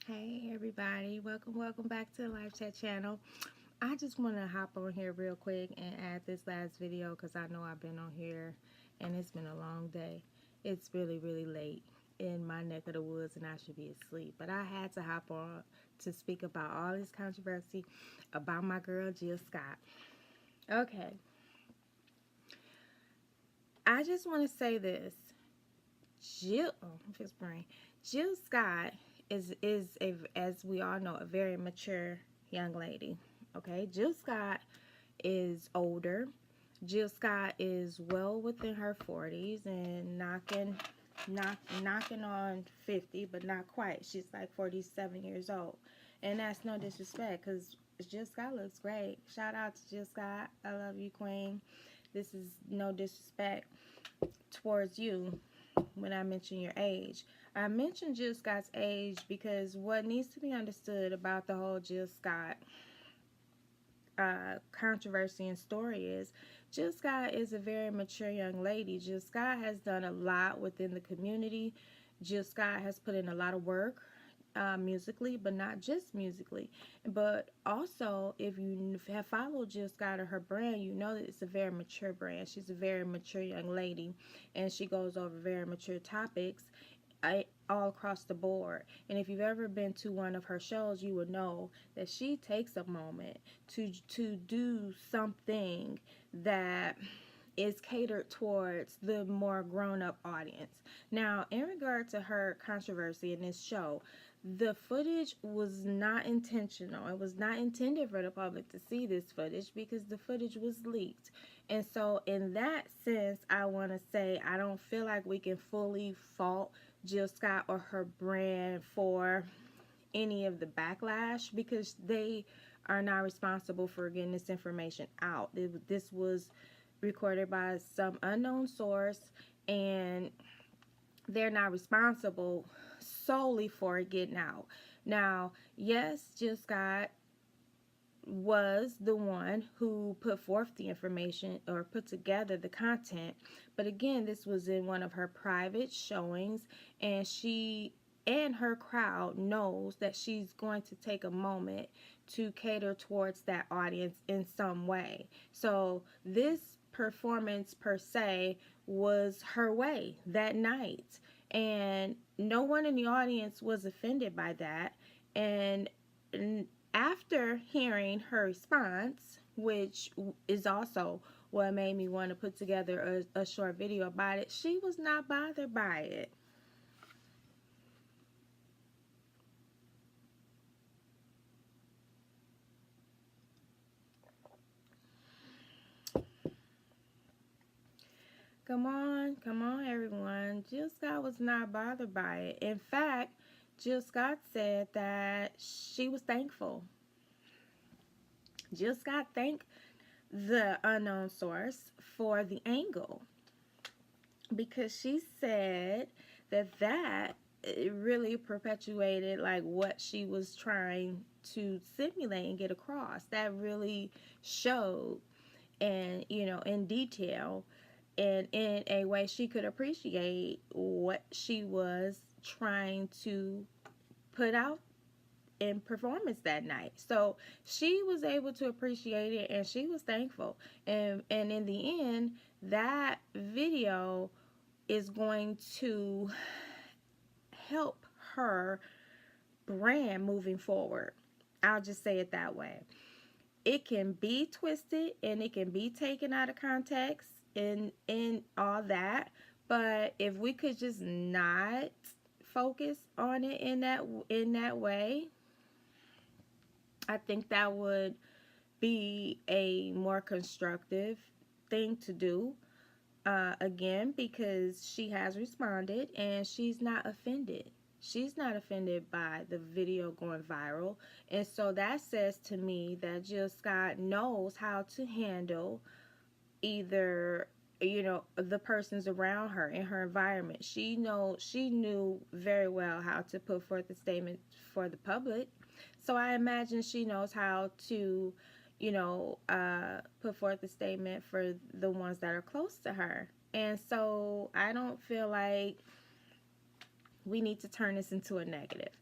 Hey everybody, welcome back to the Live Chat channel. I just want to hop on here real quick and add this last video because I know I've been on here and it's been a long day. It's really late in my neck of the woods and I should be asleep. But I had to hop on to speak about all this controversy about my girl Jill Scott. Okay, I just want to say this. Jill Scott is a, as we all know, a very mature young lady. Okay, Jill Scott is older. Jill Scott is well within her 40s and knocking on 50, but not quite. She's like 47 years old, and that's no disrespect because Jill Scott looks great. Shout out to Jill Scott. I love you, Queen. This is no disrespect towards you when I mention your age. I mentioned Jill Scott's age because what needs to be understood about the whole Jill Scott controversy and story is Jill Scott is a very mature young lady. Jill Scott has done a lot within the community. Jill Scott has put in a lot of work musically, but not just musically. But also, if you have followed Jill Scott or her brand, you know that it's a very mature brand. She's a very mature young lady, and she goes over very mature topics all across the board. And if you've ever been to one of her shows, you would know that she takes a moment to do something that is catered towards the more grown-up audience. Now, in regard to her controversy in this show, the footage was not intentional. It was not intended for the public to see this footage because the footage was leaked. And so in that sense, I want to say I don't feel like we can fully fault Jill Scott or her brand for any of the backlash because they are not responsible for getting this information out. This was recorded by some unknown source, and they're not responsible solely for it getting out. Now, yes, Jill Scott was the one who put forth the information or put together the content, but again, this was in one of her private showings, and she and her crowd knows that she's going to take a moment to cater towards that audience in some way. So this performance per se was her way that night, and no one in the audience was offended by that. And after hearing her response, which is also what made me want to put together a short video about it, she was not bothered by it. Come on, everyone. Jill Scott was not bothered by it. In fact, Jill Scott said that she was thankful. Jill Scott thanked the unknown source for the angle because she said that it really perpetuated like what she was trying to simulate and get across. That really showed, and in detail and in a way she could appreciate what she was trying to put out in performance that night. So she was able to appreciate it and she was thankful. And in the end, that video is going to help her brand moving forward. I'll just say it that way. It can be twisted and it can be taken out of context and all that, but if we could just not focus on it in that way, I think that would be a more constructive thing to do. Again, because she has responded and she's not offended. She's not offended by the video going viral. And so that says to me that Jill Scott knows how to handle either the persons around her in her environment. She knew very well how to put forth a statement for the public. So I imagine she knows how to put forth a statement for the ones that are close to her. And so I don't feel like we need to turn this into a negative.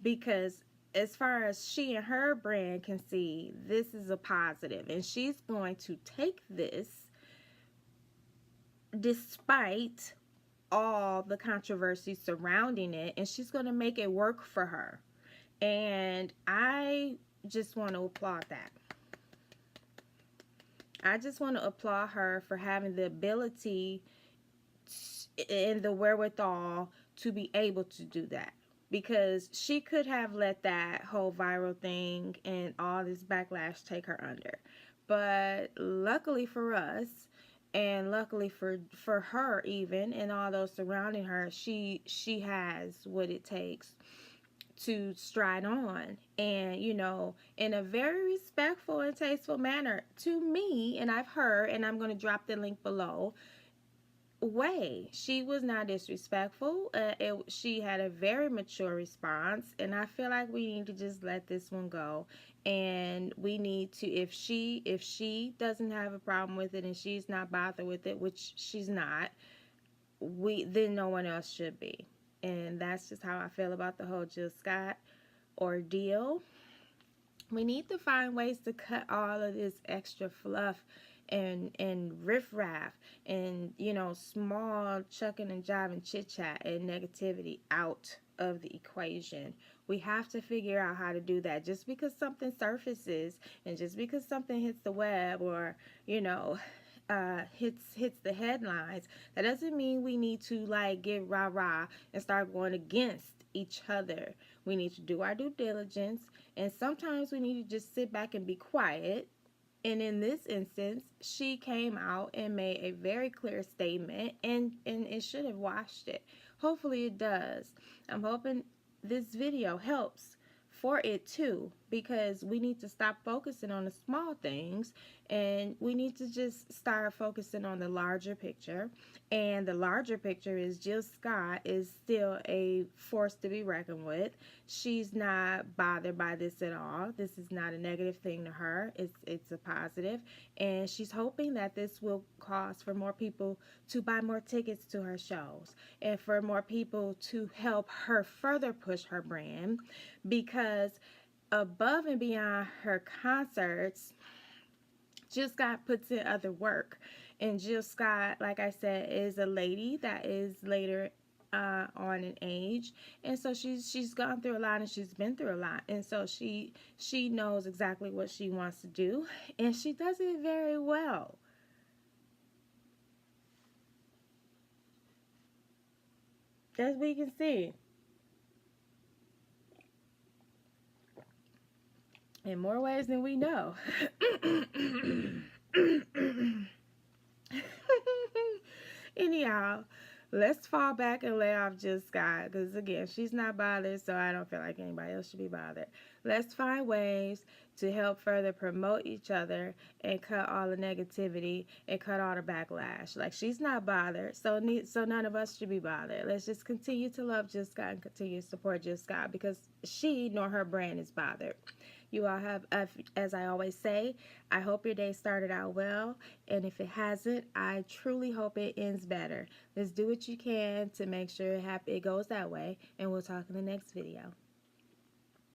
because as far as she and her brand can see, this is a positive, and she's going to take this despite all the controversy surrounding it, and she's going to make it work for her. And I just want to applaud that. I just want to applaud her for having the ability and the wherewithal to be able to do that, because she could have let that whole viral thing and all this backlash take her under. But luckily for us, and luckily for her even, and all those surrounding her, she has what it takes to stride on, and in a very respectful and tasteful manner to me, and I've heard, and I'm going to drop the link below, way. She was not disrespectful. She had a very mature response, and I feel like we need to just let this one go. And we need to, if she doesn't have a problem with it and she's not bothered with it, which she's not, then no one else should be. And that's just how I feel about the whole Jill Scott ordeal. We need to find ways to cut all of this extra fluff and riffraff and small chucking and jiving chit chat and negativity out of the equation. We have to figure out how to do that. Just because something surfaces and just because something hits the web, or hits the headlines, that doesn't mean we need to get rah-rah and start going against each other. We need to do our due diligence, and sometimes we need to just sit back and be quiet. And in this instance, she came out and made a very clear statement, and it should have washed it. Hopefully it does. I'm hoping this video helps for it too, because we need to stop focusing on the small things, and we need to just start focusing on the larger picture. And the larger picture is Jill Scott is still a force to be reckoned with. She's not bothered by this at all. This is not a negative thing to her. It's a positive, and she's hoping that this will cause for more people to buy more tickets to her shows, and for more people to help her further push her brand, because above and beyond her concerts, Jill Scott puts in other work. And Jill Scott, like I said, is a lady that is later on in age, and so she's gone through a lot, and she's been through a lot, and so she knows exactly what she wants to do, and she does it very well. As we can see, in more ways than we know. Anyhow, let's fall back and lay off Jill Scott, because again, she's not bothered, so I don't feel like anybody else should be bothered. Let's find ways to help further promote each other and cut all the negativity and cut all the backlash. Like, she's not bothered, so none of us should be bothered. Let's just continue to love Jill Scott and continue to support Jill Scott, because she nor her brand is bothered. You all have, as I always say, I hope your day started out well, and if it hasn't, I truly hope it ends better. Let's do what you can to make sure it goes that way, and we'll talk in the next video.